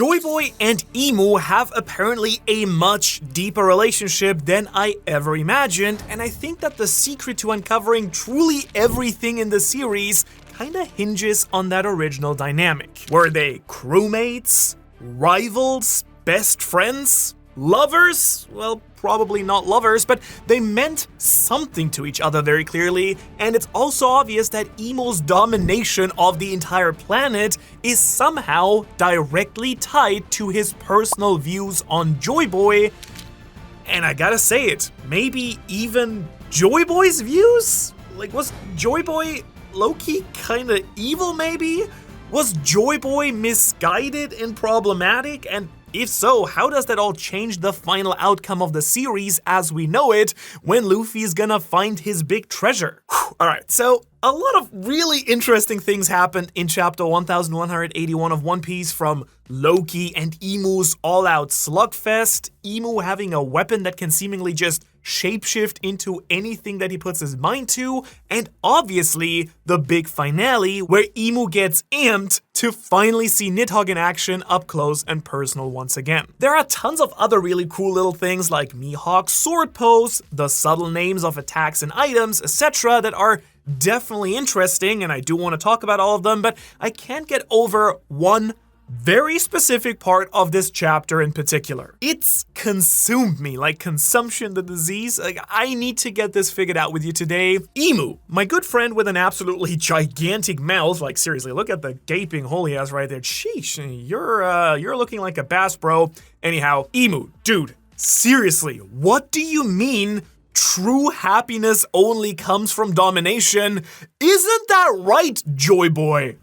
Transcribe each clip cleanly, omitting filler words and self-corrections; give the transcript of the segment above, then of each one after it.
JoyBoy and Emu have apparently a much deeper relationship than I ever imagined, and I think that the secret to uncovering truly everything in the series kinda hinges on that original dynamic. Were they crewmates? Rivals? Best friends? Lovers? Well, probably not lovers, but they meant something to each other very clearly, and it's also obvious that Emu's domination of the entire planet is somehow directly tied to his personal views on JoyBoy, and I gotta say it, maybe even JoyBoy's views? Like, was JoyBoy low-key kinda evil maybe? Was JoyBoy misguided and problematic? And if so, how does that all change the final outcome of the series as we know it when Luffy is gonna find his big treasure? Alright, so a lot of really interesting things happened in chapter 1181 of One Piece, from Loki and Emu's all-out slugfest, Emu having a weapon that can seemingly just shapeshift into anything that he puts his mind to, and obviously the big finale where Emu gets amped to finally see Nidhogg in action up close and personal once again. There are tons of other really cool little things like Mihawk's sword pose, the subtle names of attacks and items, etc. that are definitely interesting, and I do want to talk about all of them, but I can't get over one very specific part of this chapter in particular. It's consumed me, like consumption the disease. Like, I need to get this figured out with you today. Emu, my good friend with an absolutely gigantic mouth, like seriously, look at the gaping hole he has right there. Sheesh, you're looking like a bass, bro. Anyhow, Emu, dude, seriously, what do you mean true happiness only comes from domination? Isn't that right, JoyBoy?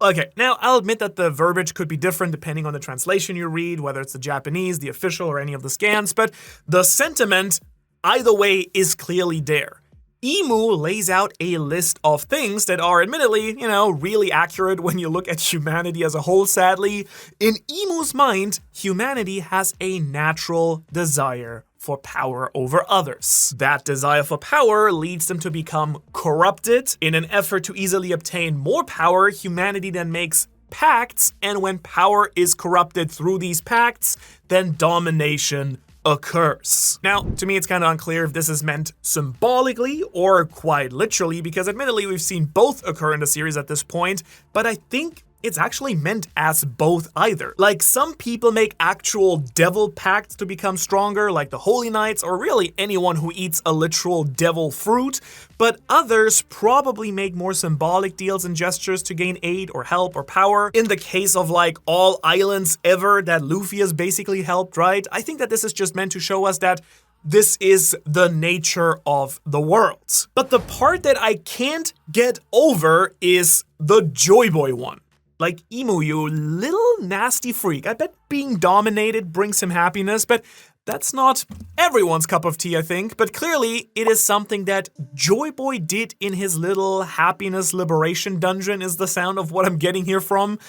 Okay, now I'll admit that the verbiage could be different depending on the translation you read, whether it's the Japanese, the official, or any of the scans, but the sentiment, either way, is clearly there. Emu lays out a list of things that are admittedly, really accurate when you look at humanity as a whole, sadly. In Emu's mind, humanity has a natural desire for power over others. That desire for power leads them to become corrupted. In an effort to easily obtain more power, humanity then makes pacts, and when power is corrupted through these pacts, then domination occurs. Now, to me, it's kind of unclear if this is meant symbolically or quite literally, because admittedly, we've seen both occur in the series at this point, but I think it's actually meant as both either. Like, some people make actual devil pacts to become stronger, like the Holy Knights, or really anyone who eats a literal devil fruit, but others probably make more symbolic deals and gestures to gain aid or help or power. In the case of like all islands ever that Luffy has basically helped, right? I think that this is just meant to show us that this is the nature of the world. But the part that I can't get over is the JoyBoy one. Like, Emu, you little nasty freak. I bet being dominated brings him happiness, but that's not everyone's cup of tea, I think. But clearly, it is something that JoyBoy did in his little happiness liberation dungeon, is the sound of what I'm getting here from.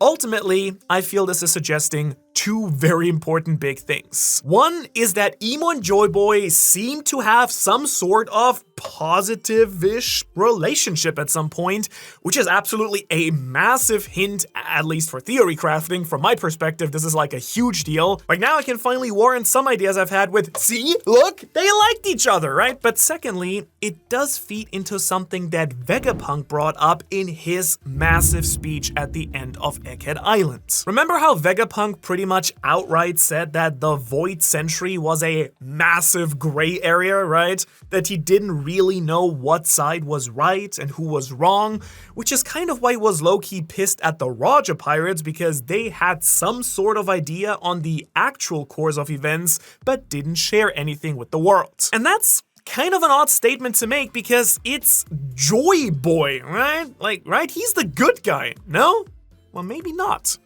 Ultimately, I feel this is suggesting two very important big things. One is that Emu and JoyBoy seem to have some sort of positive-ish relationship at some point, which is absolutely a massive hint, at least for theory crafting. From my perspective, this is like a huge deal. Like, now I can finally warrant some ideas I've had with, see, look, they liked each other, right? But secondly, it does feed into something that Vegapunk brought up in his massive speech at the end of Egghead Island. Remember how Vegapunk pretty much outright said that the Void Century was a massive gray area, right? That he didn't really know what side was right and who was wrong, which is kind of why he was low-key pissed at the Roger Pirates, because they had some sort of idea on the actual course of events, but didn't share anything with the world. And that's kind of an odd statement to make, because it's JoyBoy, right? Like, right? He's the good guy, no? Well, maybe not.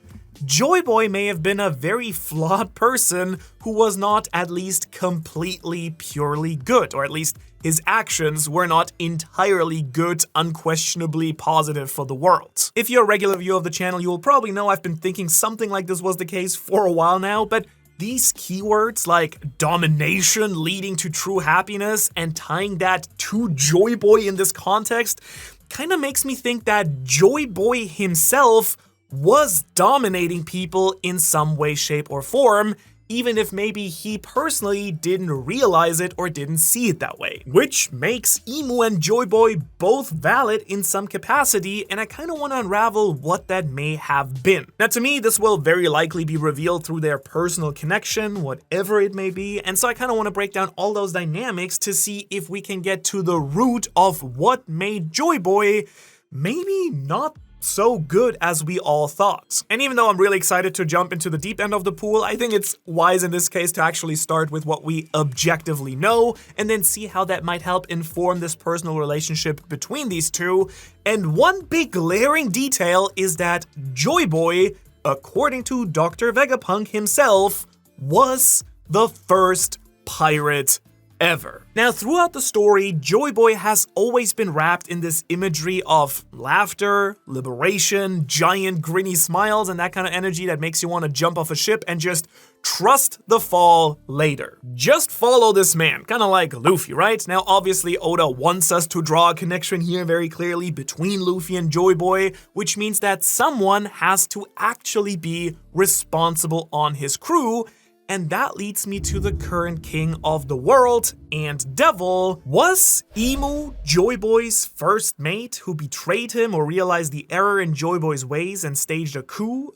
JoyBoy may have been a very flawed person who was not at least completely purely good, or at least his actions were not entirely good, unquestionably positive for the world. If you're a regular viewer of the channel, you will probably know I've been thinking something like this was the case for a while now, but these keywords like domination leading to true happiness and tying that to JoyBoy in this context kind of makes me think that JoyBoy himself was dominating people in some way, shape, or form, even if maybe he personally didn't realize it or didn't see it that way. Which makes Imu and JoyBoy both valid in some capacity, and I kind of want to unravel what that may have been. Now to me, this will very likely be revealed through their personal connection, whatever it may be, and so I kind of want to break down all those dynamics to see if we can get to the root of what made JoyBoy maybe not so good as we all thought. And even though I'm really excited to jump into the deep end of the pool, I think it's wise in this case to actually start with what we objectively know and then see how that might help inform this personal relationship between these two. And one big glaring detail is that JoyBoy, according to Dr. Vegapunk himself, was the first pirate ever. Now, throughout the story, JoyBoy has always been wrapped in this imagery of laughter, liberation, giant grinny smiles, and that kind of energy that makes you want to jump off a ship and just trust the fall later. Just follow this man, kind of like Luffy, right? Now, obviously, Oda wants us to draw a connection here very clearly between Luffy and JoyBoy, which means that someone has to actually be responsible on his crew. And that leads me to the current king of the world and devil. Was Imu JoyBoy's first mate who betrayed him or realized the error in JoyBoy's ways and staged a coup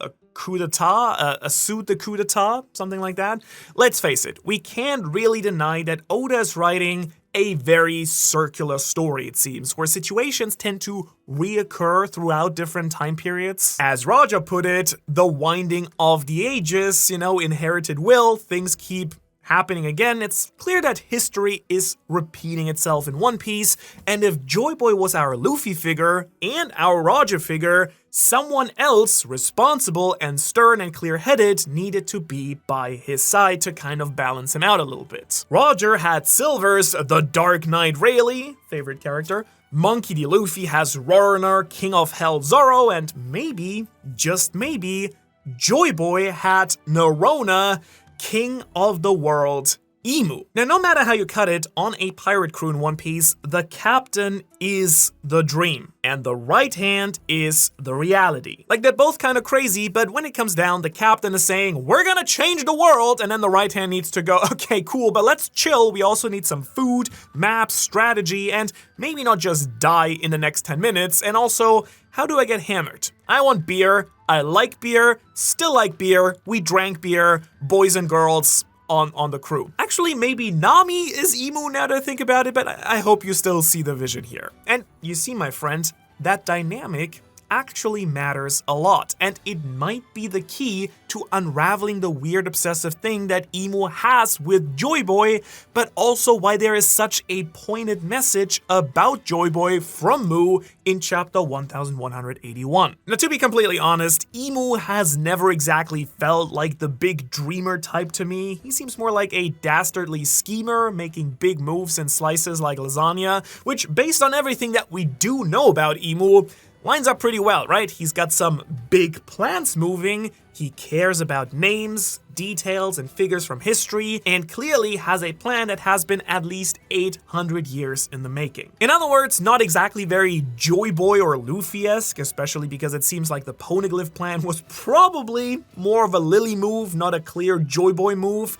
d'etat, a suit de coup d'etat, something like that? Let's face it, we can't really deny that Oda is writing a very circular story, it seems, where situations tend to reoccur throughout different time periods. As Raja put it, the winding of the ages, inherited will, things keep happening again. It's clear that history is repeating itself in One Piece, and if JoyBoy was our Luffy figure and our Roger figure, someone else responsible and stern and clear-headed needed to be by his side to kind of balance him out a little bit. Roger had Silver's the Dark Knight Rayleigh, favorite character. Monkey D. Luffy has Roroner, King of Hell Zoro, and maybe, just maybe, JoyBoy had Nerona, King of the World, Imu. Now, no matter how you cut it, on a pirate crew in One Piece, the captain is the dream, and the right hand is the reality. Like, they're both kind of crazy, but when it comes down, the captain is saying, we're gonna change the world, and then the right hand needs to go, okay, cool, but let's chill. We also need some food, maps, strategy, and maybe not just die in the next 10 minutes, and also, how do I get hammered? I want beer, I like beer, still like beer, we drank beer, boys and girls on the crew. Actually, maybe Nami is Imu now that I think about it, but I hope you still see the vision here. And you see, my friend, that dynamic actually matters a lot, and it might be the key to unraveling the weird obsessive thing that Imu has with JoyBoy, but also why there is such a pointed message about JoyBoy from Mu in chapter 1181. Now, to be completely honest, Imu has never exactly felt like the big dreamer type to me. He seems more like a dastardly schemer, making big moves and slices like lasagna, which, based on everything that we do know about Imu, lines up pretty well, right? He's got some big plans moving, he cares about names, details, and figures from history, and clearly has a plan that has been at least 800 years in the making. In other words, not exactly very JoyBoy or Luffy-esque, especially because it seems like the Poneglyph plan was probably more of a Lily move, not a clear JoyBoy move.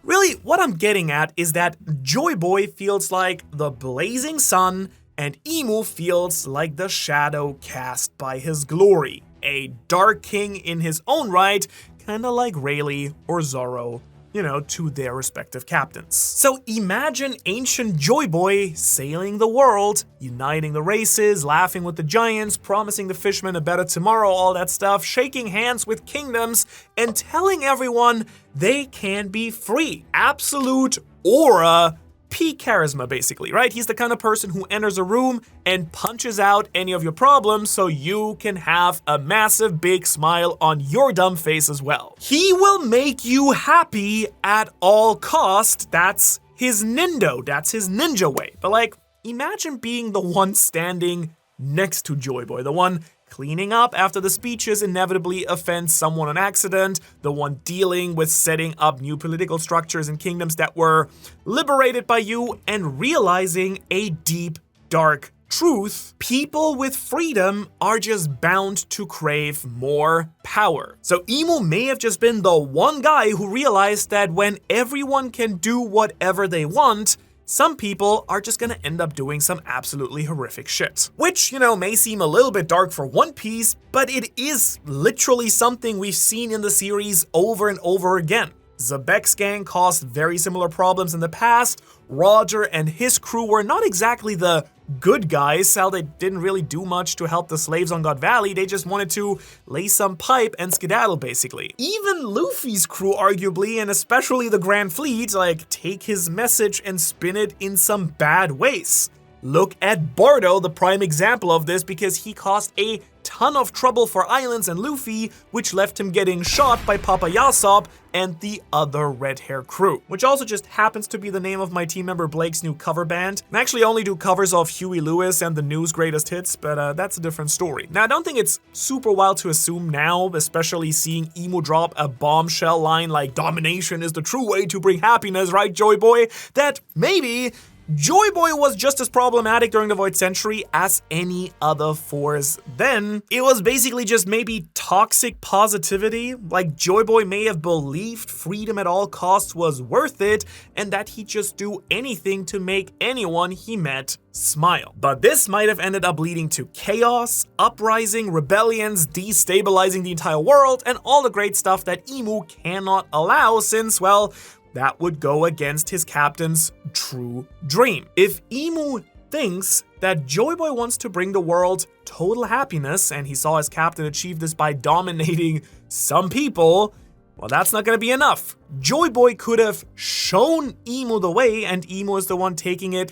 Really, what I'm getting at is that JoyBoy feels like the blazing sun, and Imu feels like the shadow cast by his glory. A dark king in his own right, kinda like Rayleigh or Zoro, to their respective captains. So imagine ancient JoyBoy sailing the world, uniting the races, laughing with the giants, promising the fishermen a better tomorrow, all that stuff, shaking hands with kingdoms, and telling everyone they can be free. Absolute aura, peak charisma, basically, right? He's the kind of person who enters a room and punches out any of your problems so you can have a massive big smile on your dumb face as well. He will make you happy at all cost. That's his nindo. That's his ninja way. But imagine being the one standing next to JoyBoy, the one cleaning up after the speeches inevitably offend someone on accident, the one dealing with setting up new political structures and kingdoms that were liberated by you, and realizing a deep, dark truth, people with freedom are just bound to crave more power. So Imu may have just been the one guy who realized that when everyone can do whatever they want, some people are just gonna end up doing some absolutely horrific shit. Which, may seem a little bit dark for One Piece, but it is literally something we've seen in the series over and over again. Zebek's gang caused very similar problems in the past. Roger and his crew were not exactly the good guys. How they didn't really do much to help the slaves on God Valley. They just wanted to lay some pipe and skedaddle, basically. Even Luffy's crew, arguably, and especially the Grand Fleet, take his message and spin it in some bad ways. Look at Bardo, the prime example of this, because he caused a ton of trouble for Islands and Luffy, which left him getting shot by Papa Yasop and the other red hair crew, which also just happens to be the name of my team member Blake's new cover band. I actually only do covers of Huey Lewis and the News Greatest Hits, but that's a different story. Now, I don't think it's super wild to assume now, especially seeing Imu drop a bombshell line like "Domination is the true way to bring happiness," right, JoyBoy? That maybe JoyBoy was just as problematic during the Void Century as any other force then. It was basically just maybe toxic positivity, like JoyBoy may have believed freedom at all costs was worth it, and that he'd just do anything to make anyone he met smile. But this might have ended up leading to chaos, uprising, rebellions, destabilizing the entire world, and all the great stuff that Imu cannot allow since, well, that would go against his captain's true dream. If Imu thinks that JoyBoy wants to bring the world total happiness, and he saw his captain achieve this by dominating some people, well, that's not gonna be enough. JoyBoy could have shown Imu the way, and Imu is the one taking it,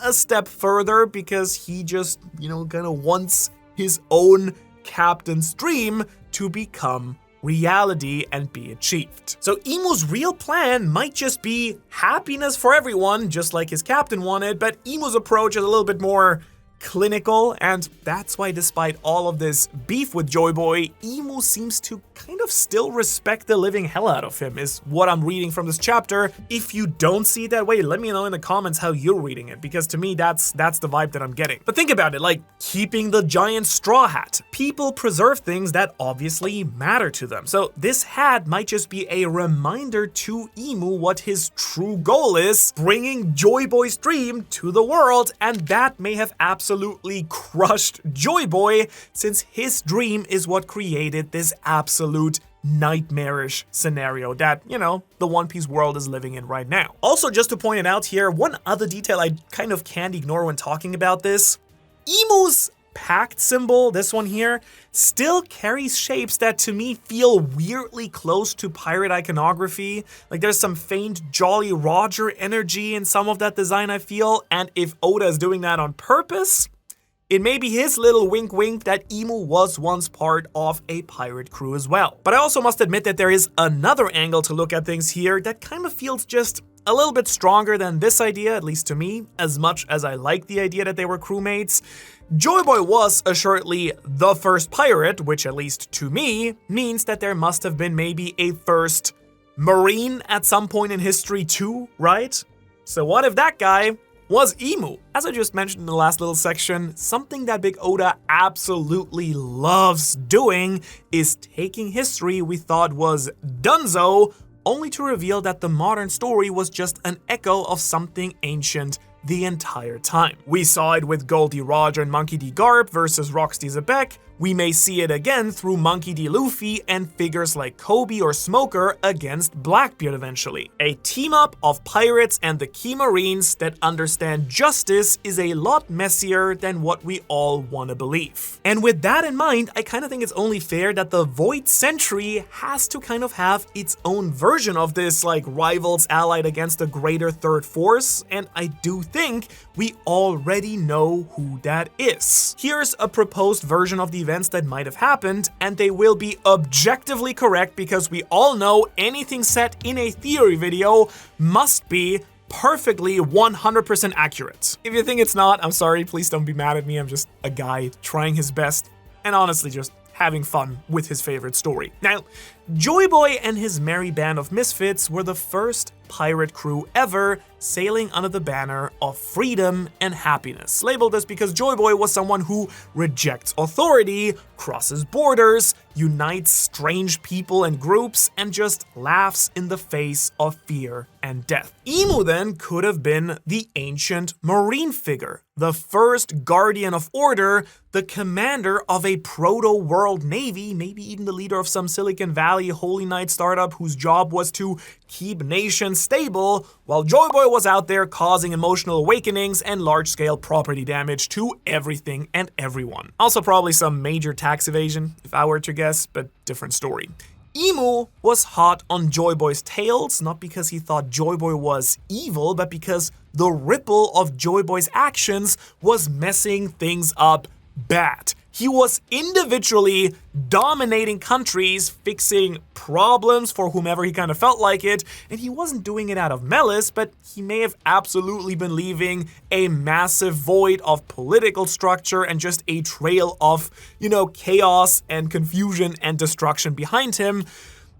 a step further because he just, kinda wants his own captain's dream to become reality and be achieved. So Imu's real plan might just be happiness for everyone, just like his captain wanted, but Imu's approach is a little bit more clinical, and that's why despite all of this beef with JoyBoy, Imu seems to kind of still respect the living hell out of him, is what I'm reading from this chapter. If you don't see it that way, let me know in the comments how you're reading it, because to me, that's the vibe that I'm getting. But think about it, like keeping the giant straw hat. People preserve things that obviously matter to them. So this hat might just be a reminder to Imu what his true goal is, bringing JoyBoy's dream to the world, and that may have absolutely crushed JoyBoy, since his dream is what created this absolute nightmarish scenario that, the One Piece world is living in right now. Also, just to point it out here, one other detail I kind of can't ignore when talking about this, Imu's pact symbol, this one here, still carries shapes that to me feel weirdly close to pirate iconography. Like there's some faint Jolly Roger energy in some of that design, I feel, and if Oda is doing that on purpose, it may be his little wink wink that Imu was once part of a pirate crew as well. But I also must admit that there is another angle to look at things here that kind of feels just a little bit stronger than this idea, at least to me, as much as I like the idea that they were crewmates. JoyBoy was assuredly the first pirate, which at least to me means that there must have been maybe a first Marine at some point in history too, right? So what if that guy was Imu? As I just mentioned in the last little section, something that Big Oda absolutely loves doing is taking history we thought was donezo, only to reveal that the modern story was just an echo of something ancient the entire time. We saw it with Goldie Roger and Monkey D. Garp versus Rocksteady Zebek. We may see it again through Monkey D. Luffy and figures like Kobe or Smoker against Blackbeard eventually. A team-up of pirates and the key marines that understand justice is a lot messier than what we all want to believe. And with that in mind, I kind of think it's only fair that the Void Century has to kind of have its own version of this, like rivals allied against a greater third force, and I do think we already know who that is. Here's a proposed version of the events that might have happened, and they will be objectively correct because we all know anything set in a theory video must be perfectly 100% accurate. If you think it's not, I'm sorry, please don't be mad at me. I'm just a guy trying his best and honestly just having fun with his favorite story. Now, JoyBoy and his merry band of misfits were the first pirate crew ever, sailing under the banner of freedom and happiness. Labeled this because JoyBoy was someone who rejects authority, crosses borders, unites strange people and groups, and just laughs in the face of fear and death. Imu then could have been the ancient marine figure, the first guardian of order, the commander of a proto-world navy, maybe even the leader of some Silicon Valley Holy Knight startup whose job was to keep nations stable, while JoyBoy was out there causing emotional awakenings and large-scale property damage to everything and everyone. Also probably some major tax evasion, if I were to guess, but different story. Imu was hot on JoyBoy's tails, not because he thought JoyBoy was evil, but because the ripple of JoyBoy's actions was messing things up bad. He was individually dominating countries, fixing problems for whomever he kind of felt like it, and he wasn't doing it out of malice, but he may have absolutely been leaving a massive void of political structure and just a trail of, chaos and confusion and destruction behind him,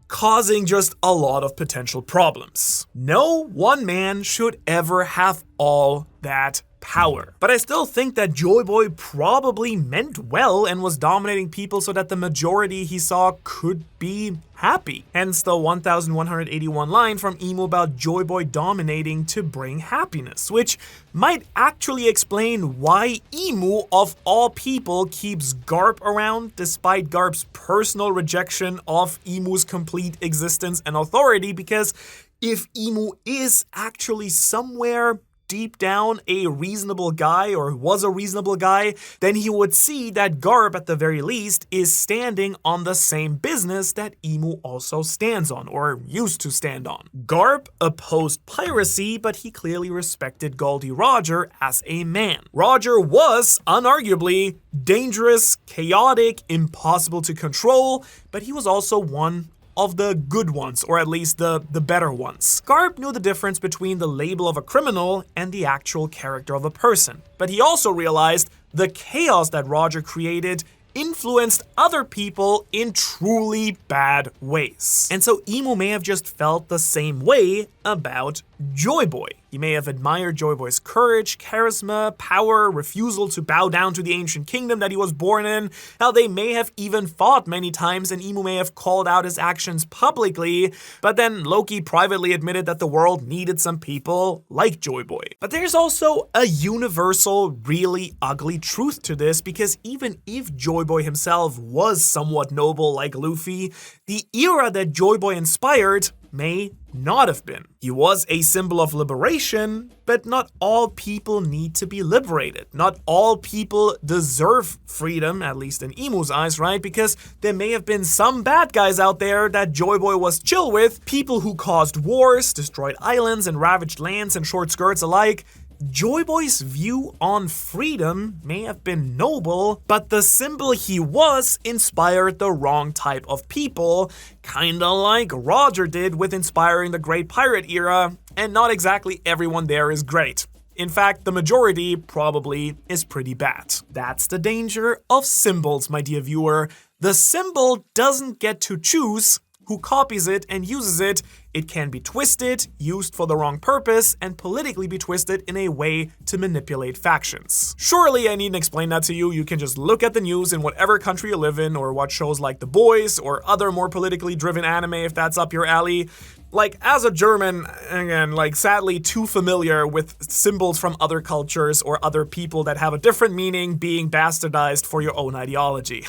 causing just a lot of potential problems. No one man should ever have all that power. But I still think that JoyBoy probably meant well and was dominating people so that the majority he saw could be happy. Hence the 1181 line from Imu about JoyBoy dominating to bring happiness, which might actually explain why Imu, of all people, keeps Garp around despite Garp's personal rejection of Imu's complete existence and authority, because if Imu is actually somewhere deep down a reasonable guy, or was a reasonable guy, then he would see that Garp, at the very least, is standing on the same business that Imu also stands on, or used to stand on. Garp opposed piracy, but he clearly respected Goldie Roger as a man. Roger was, unarguably, dangerous, chaotic, impossible to control, but he was also one of the good ones, or at least the better ones. Garp knew the difference between the label of a criminal and the actual character of a person, but he also realized the chaos that Roger created influenced other people in truly bad ways. And so Imu may have just felt the same way about JoyBoy. He may have admired JoyBoy's courage, charisma, power, refusal to bow down to the ancient kingdom that he was born in. How they may have even fought many times, and Imu may have called out his actions publicly, but then Loki privately admitted that the world needed some people like JoyBoy. But there's also a universal, really ugly truth to this, because even if JoyBoy himself was somewhat noble like Luffy, the era that JoyBoy inspired may not have been. He was a symbol of liberation, but not all people need to be liberated. Not all people deserve freedom, at least in Imu's eyes, right? Because there may have been some bad guys out there that JoyBoy was chill with, people who caused wars, destroyed islands, and ravaged lands and short skirts alike. JoyBoy's view on freedom may have been noble, but the symbol he was inspired the wrong type of people, kinda like Roger did with inspiring the Great Pirate era, and not exactly everyone there is great. In fact, the majority probably is pretty bad. That's the danger of symbols, my dear viewer. The symbol doesn't get to choose who copies it and uses it. It can be twisted, used for the wrong purpose, and politically be twisted in a way to manipulate factions. Surely I needn't explain that to you. You can just look at the news in whatever country you live in, or watch shows like The Boys, or other more politically driven anime if that's up your alley. Like, as a German, again, sadly too familiar with symbols from other cultures or other people that have a different meaning being bastardized for your own ideology.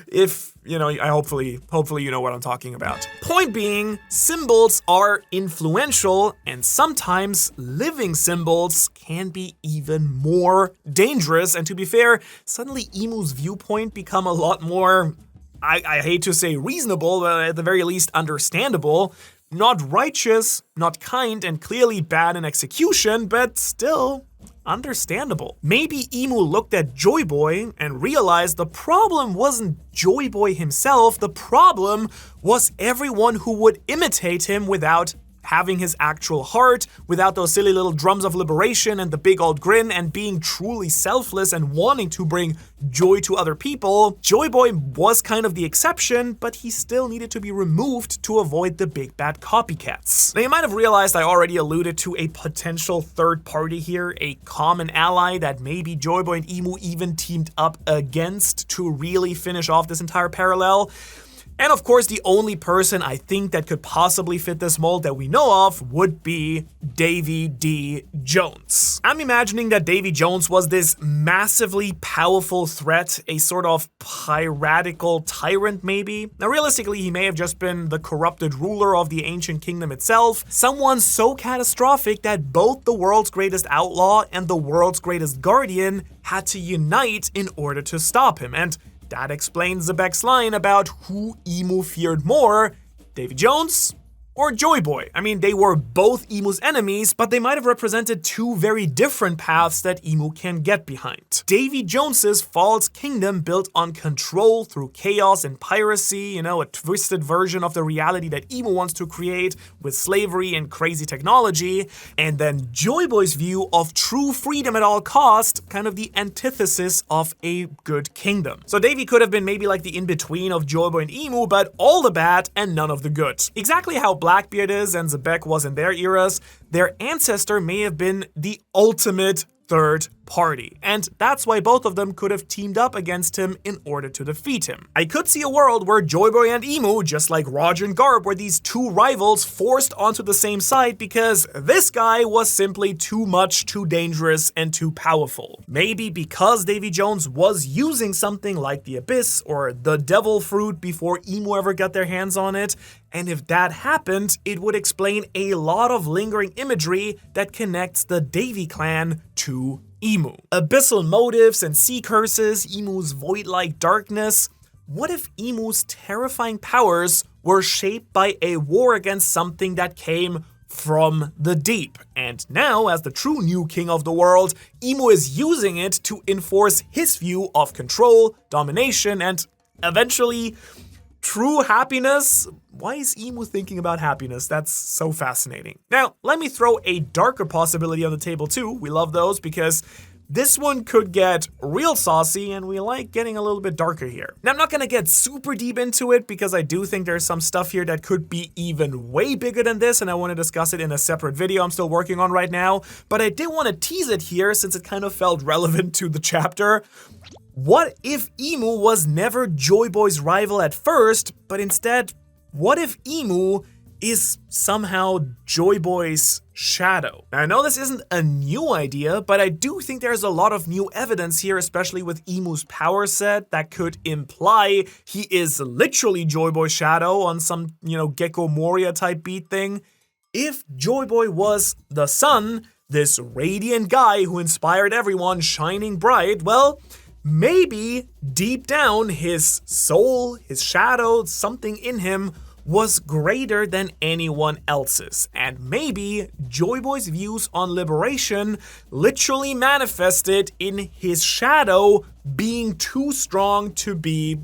If, hopefully you know what I'm talking about. Point being, symbols are influential, and sometimes living symbols can be even more dangerous. And to be fair, suddenly Imu's viewpoint become a lot more, I hate to say reasonable, but at the very least understandable. Not righteous, not kind, and clearly bad in execution, but still understandable. Maybe Imu looked at JoyBoy and realized the problem wasn't JoyBoy himself, the problem was everyone who would imitate him without having his actual heart without those silly little drums of liberation and the big old grin and being truly selfless and wanting to bring joy to other people, JoyBoy was kind of the exception, but he still needed to be removed to avoid the big bad copycats. Now you might have realized I already alluded to a potential third party here, a common ally that maybe JoyBoy and Emu even teamed up against to really finish off this entire parallel. And of course, the only person I think that could possibly fit this mold that we know of would be Davy D. Jones. I'm imagining that Davy Jones was this massively powerful threat, a sort of piratical tyrant maybe. Now realistically, he may have just been the corrupted ruler of the ancient kingdom itself, someone so catastrophic that both the world's greatest outlaw and the world's greatest guardian had to unite in order to stop him. And that explains Zebek's line about who Emu feared more, Davy Jones or JoyBoy. I mean, they were both Emu's enemies, but they might have represented two very different paths that Emu can get behind. Davy Jones's false kingdom built on control through chaos and piracy, a twisted version of the reality that Emu wants to create with slavery and crazy technology. And then JoyBoy's view of true freedom at all cost, kind of the antithesis of a good kingdom. So Davy could have been maybe like the in-between of JoyBoy and Emu, but all the bad and none of the good. Exactly how Blackbeard is and Zebek was in their eras, their ancestor may have been the ultimate third party, and that's why both of them could have teamed up against him in order to defeat him. I could see a world where JoyBoy and Emu, just like Roger and Garb, were these two rivals forced onto the same side because this guy was simply too much, too dangerous, and too powerful. Maybe because Davy Jones was using something like the Abyss or the Devil Fruit before Emu ever got their hands on it, and if that happened, it would explain a lot of lingering imagery that connects the Davy clan to Emu. Abyssal motives and sea curses, Emu's void-like darkness. What if Emu's terrifying powers were shaped by a war against something that came from the deep? And now, as the true new king of the world, Emu is using it to enforce his view of control, domination, and eventually true happiness. Why is Emu thinking about happiness? That's so fascinating. Now, let me throw a darker possibility on the table too. We love those because this one could get real saucy and we like getting a little bit darker here. Now, I'm not gonna get super deep into it because I do think there's some stuff here that could be even way bigger than this and I want to discuss it in a separate video I'm still working on right now. But I did want to tease it here since it kind of felt relevant to the chapter. What if Emu was never JoyBoy's rival at first, but instead, what if Emu is somehow JoyBoy's shadow? Now, I know this isn't a new idea, but I do think there's a lot of new evidence here, especially with Emu's power set, that could imply he is literally JoyBoy's shadow on some, Gecko Moria type beat thing. If JoyBoy was the sun, this radiant guy who inspired everyone, shining bright, well, maybe deep down his soul, his shadow, something in him was greater than anyone else's. And maybe JoyBoy's views on liberation literally manifested in his shadow being too strong to be,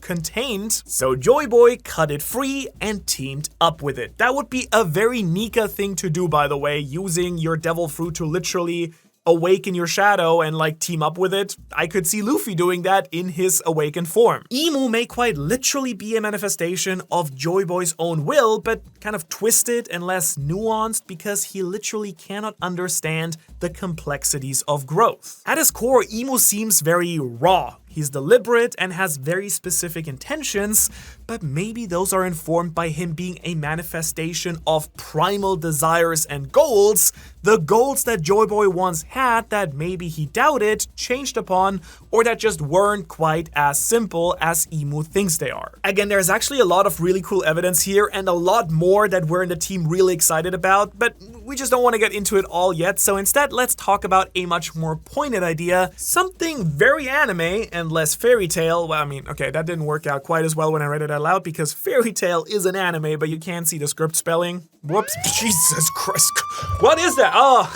contained. So JoyBoy cut it free and teamed up with it. That would be a very Nika thing to do, by the way, using your devil fruit to literally awaken your shadow and team up with it. I could see Luffy doing that in his awakened form. Emu may quite literally be a manifestation of JoyBoy's own will, but kind of twisted and less nuanced because he literally cannot understand the complexities of growth. At his core, Emu seems very raw. He's deliberate and has very specific intentions, but maybe those are informed by him being a manifestation of primal desires and goals, the goals that JoyBoy once had that maybe he doubted, changed upon, or that just weren't quite as simple as Emu thinks they are. Again, there's actually a lot of really cool evidence here and a lot more that we're in the team really excited about, but we just don't want to get into it all yet, so instead let's talk about a much more pointed idea, something very anime and less fairy tale. Well, okay, that didn't work out quite as well when I read it out loud because fairy tale is an anime, but you can't see the script spelling. Whoops, Jesus Christ. What is that? Oh,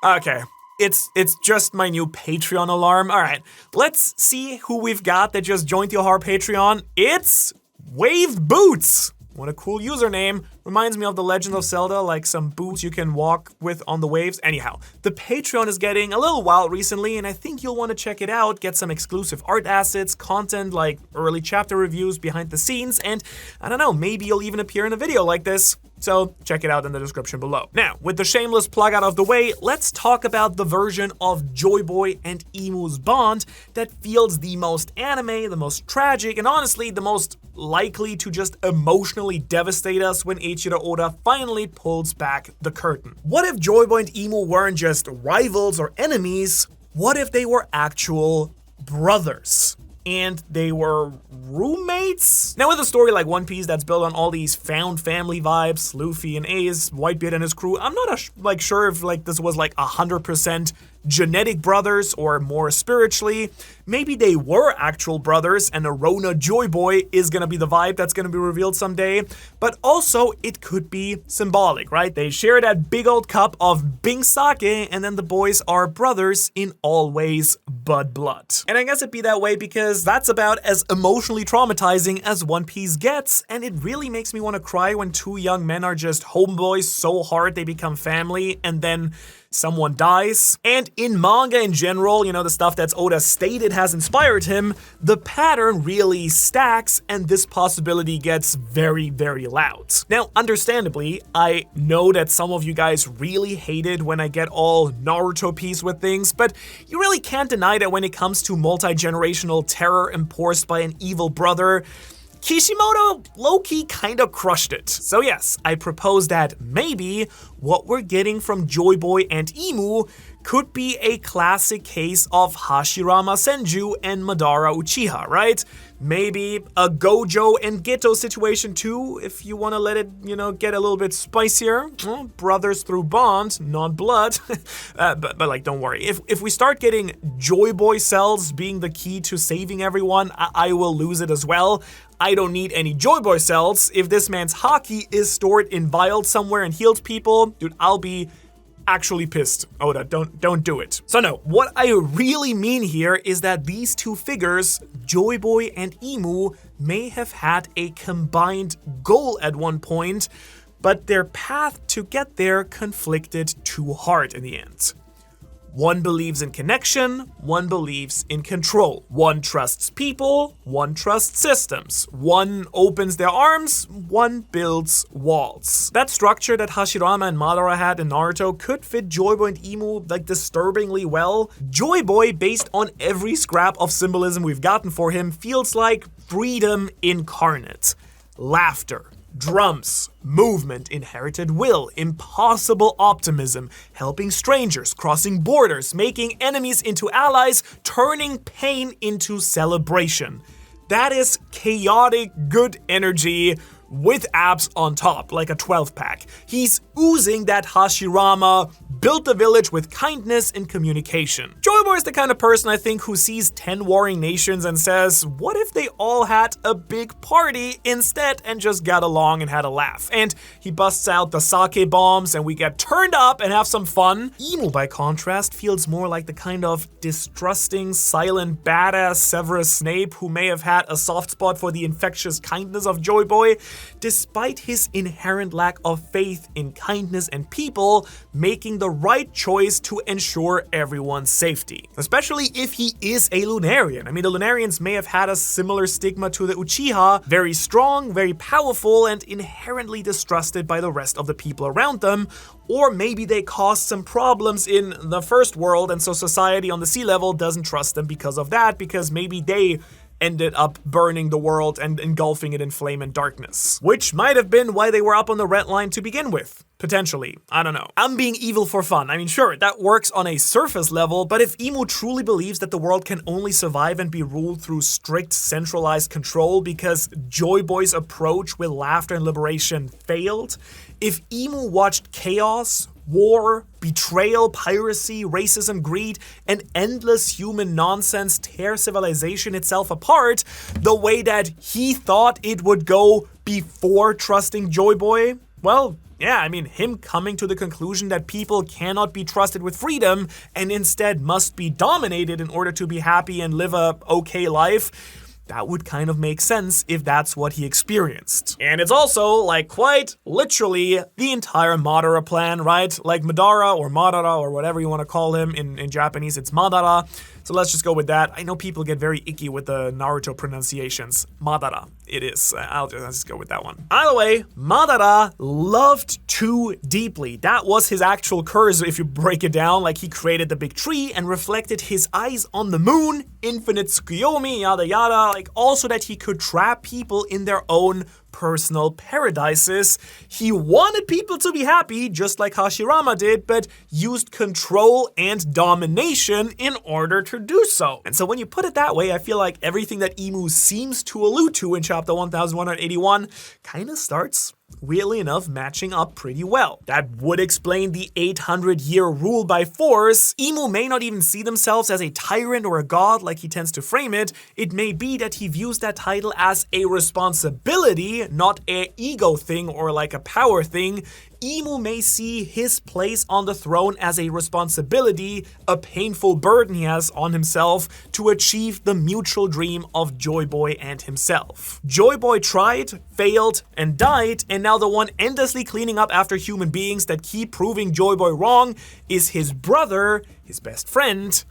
okay. It's just my new Patreon alarm. All right, let's see who we've got that just joined the Ohara Patreon. It's Wave Boots. What a cool username. Reminds me of The Legend of Zelda, like some boots you can walk with on the waves. Anyhow, the Patreon is getting a little wild recently, and I think you'll want to check it out, get some exclusive art assets, content like early chapter reviews, behind the scenes, and I don't know, maybe you'll even appear in a video like this. So check it out in the description below. Now, with the shameless plug out of the way, let's talk about the version of JoyBoy and Imu's bond that feels the most anime, the most tragic, and honestly, the most likely to just emotionally devastate us when Eiichiro Oda finally pulls back the curtain. What if JoyBoy and Imu weren't just rivals or enemies? What if they were actual brothers? And they were roommates? Now, with a story like One Piece that's built on all these found family vibes, Luffy and Ace, Whitebeard and his crew, I'm not sure if this was 100% genetic brothers or more spiritually. Maybe they were actual brothers and Arona JoyBoy is gonna be the vibe that's gonna be revealed someday. But also, it could be symbolic, right? They share that big old cup of Bing sake, and then the boys are brothers in all ways but blood. And I guess it'd be that way because that's about as emotionally traumatizing as One Piece gets, and it really makes me want to cry when two young men are just homeboys so hard they become family, and then someone dies. And in manga in general, the stuff that's Oda stated has inspired him, the pattern really stacks and this possibility gets very, very loud. Now, understandably, I know that some of you guys really hated when I get all Naruto piece with things, but you really can't deny that when it comes to multi-generational terror enforced by an evil brother, Kishimoto low-key kinda crushed it. So yes, I propose that maybe what we're getting from JoyBoy and Imu could be a classic case of Hashirama Senju and Madara Uchiha, right? Maybe a Gojo and Geto situation too, if you want to let it, get a little bit spicier. Well, brothers through bond, not blood. but don't worry. If we start getting JoyBoy cells being the key to saving everyone, I will lose it as well. I don't need any JoyBoy cells. If this man's haki is stored in vials somewhere and healed people, dude, I'll be actually pissed. Oda, don't do it. So no, what I really mean here is that these two figures, JoyBoy and Imu, may have had a combined goal at one point, but their path to get there conflicted too hard in the end. One believes in connection, one believes in control. One trusts people, one trusts systems. One opens their arms, one builds walls. That structure that Hashirama and Madara had in Naruto could fit JoyBoy and Imu disturbingly well. JoyBoy, based on every scrap of symbolism we've gotten for him, feels like freedom incarnate. Laughter, drums, movement, inherited will, impossible optimism, helping strangers, crossing borders, making enemies into allies, turning pain into celebration. That is chaotic good energy with abs on top, like a 12-pack. He's oozing that Hashirama, built the village with kindness and communication. JoyBoy is the kind of person I think who sees 10 warring nations and says, what if they all had a big party instead and just got along and had a laugh? And he busts out the sake bombs and we get turned up and have some fun. Imu, by contrast, feels more like the kind of distrusting, silent, badass Severus Snape who may have had a soft spot for the infectious kindness of JoyBoy, despite his inherent lack of faith in kindness and people, making the right choice to ensure everyone's safety. Especially if he is a Lunarian. I mean, the Lunarians may have had a similar stigma to the Uchiha, very strong, very powerful, and inherently distrusted by the rest of the people around them. Or maybe they caused some problems in the first world, and so society on the sea level doesn't trust them because of that, because maybe they ended up burning the world and engulfing it in flame and darkness. Which might have been why they were up on the red line to begin with. Potentially. I don't know. I'm being evil for fun. I mean, sure, that works on a surface level, but if Imu truly believes that the world can only survive and be ruled through strict centralized control because JoyBoy's approach with laughter and liberation failed, if Imu watched chaos, war, betrayal, piracy, racism, greed, and endless human nonsense tear civilization itself apart the way that he thought it would go before trusting JoyBoy, well, yeah, I mean, him coming to the conclusion that people cannot be trusted with freedom and instead must be dominated in order to be happy and live a okay life, that would kind of make sense if that's what he experienced. And it's also, like, quite literally the entire Madara plan, right? Like Madara or whatever you want to call him. In Japanese, it's Madara. So let's just go with that. I know people get very icky with the Naruto pronunciations. Madara, it is. Let's just go with that one. Either way, Madara loved too deeply. That was his actual curse, if you break it down. Like, he created the big tree and reflected his eyes on the moon, infinite Tsukuyomi, yada yada, like also that he could trap people in their own personal paradises. He wanted people to be happy, just like Hashirama did, but used control and domination in order to do so. And so when you put it that way, I feel like everything that Imu seems to allude to in chapter 1181 kind of starts, weirdly enough, matching up pretty well. That would explain the 800-year rule by force. Imu may not even see themselves as a tyrant or a god like he tends to frame it. It may be that he views that title as a responsibility, not an ego thing or like a power thing. Imu may see his place on the throne as a responsibility, a painful burden he has on himself to achieve the mutual dream of JoyBoy and himself. JoyBoy tried, failed, and died, and now the one endlessly cleaning up after human beings that keep proving JoyBoy wrong is his brother, his best friend,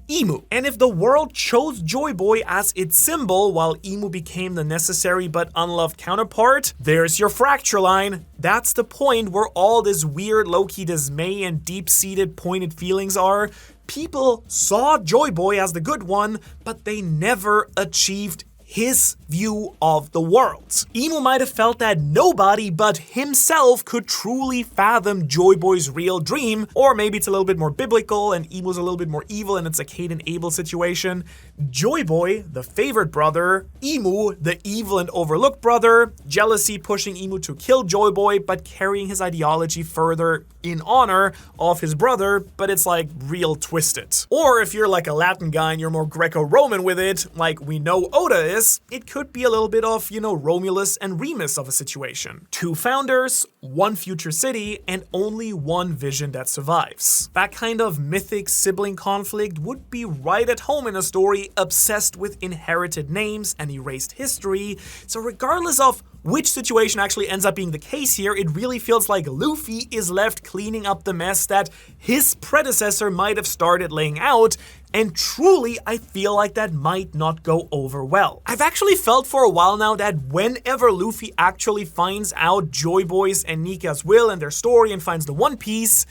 Imu. And if the world chose JoyBoy as its symbol while Imu became the necessary but unloved counterpart, there's your fracture line. That's the point where all this weird low-key dismay and deep-seated pointed feelings are. People saw JoyBoy as the good one, but they never achieved his view of the world. Imu might have felt that nobody but himself could truly fathom JoyBoy's real dream, or maybe it's a little bit more biblical and Imu's a little bit more evil and it's a Cain and Abel situation. JoyBoy, the favorite brother, Imu, the evil and overlooked brother, jealousy pushing Imu to kill JoyBoy, but carrying his ideology further in honor of his brother, but it's like real twisted. Or if you're like a Latin guy and you're more Greco-Roman with it, like we know Oda is, it could be a little bit of, Romulus and Remus of a situation. 2 founders, 1 future city, and only 1 vision that survives. That kind of mythic sibling conflict would be right at home in a story obsessed with inherited names and erased history. So regardless of which situation actually ends up being the case here, it really feels like Luffy is left cleaning up the mess that his predecessor might have started laying out, and truly, I feel like that might not go over well. I've actually felt for a while now that whenever Luffy actually finds out JoyBoy's and Nika's will and their story and finds the One Piece,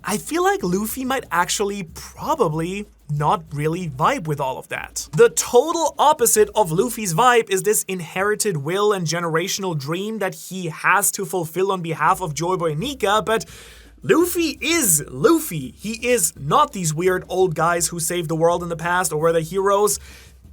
I feel like Luffy might actually probably not really vibe with all of that. The total opposite of Luffy's vibe is this inherited will and generational dream that he has to fulfill on behalf of JoyBoy and Nika, but Luffy is Luffy. He is not these weird old guys who saved the world in the past or were the heroes.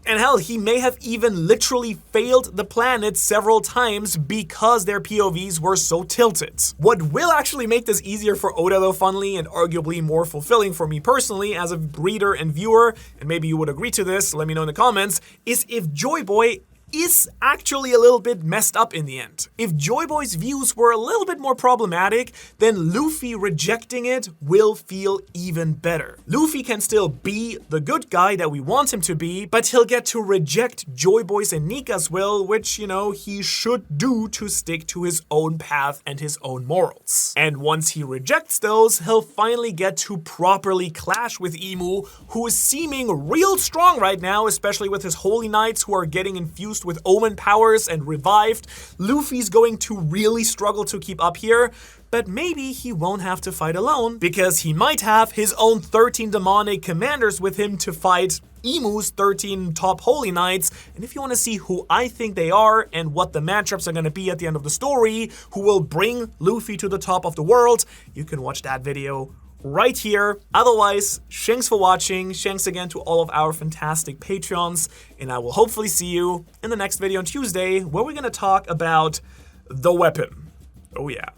And hell, he may have even literally failed the planet several times because their POVs were so tilted. What will actually make this easier for Oda, though, funnily, and arguably more fulfilling for me personally as a reader and viewer, and maybe you would agree to this, let me know in the comments, is if JoyBoy is actually a little bit messed up in the end. If JoyBoy's views were a little bit more problematic, then Luffy rejecting it will feel even better. Luffy can still be the good guy that we want him to be, but he'll get to reject JoyBoy's and Nika's will, which, he should do to stick to his own path and his own morals. And once he rejects those, he'll finally get to properly clash with Imu, who is seeming real strong right now, especially with his Holy Knights who are getting infused with omen powers and revived. Luffy's going to really struggle to keep up here, but maybe he won't have to fight alone because he might have his own 13 demonic commanders with him to fight Imu's 13 top Holy Knights. And if you want to see who I think they are and what the matchups are going to be at the end of the story, who will bring Luffy to the top of the world, you can watch that video right here. Otherwise, thanks for watching. Thanks again to all of our fantastic Patreons, and I will hopefully see you in the next video on Tuesday, where we're gonna talk about the weapon. Oh yeah.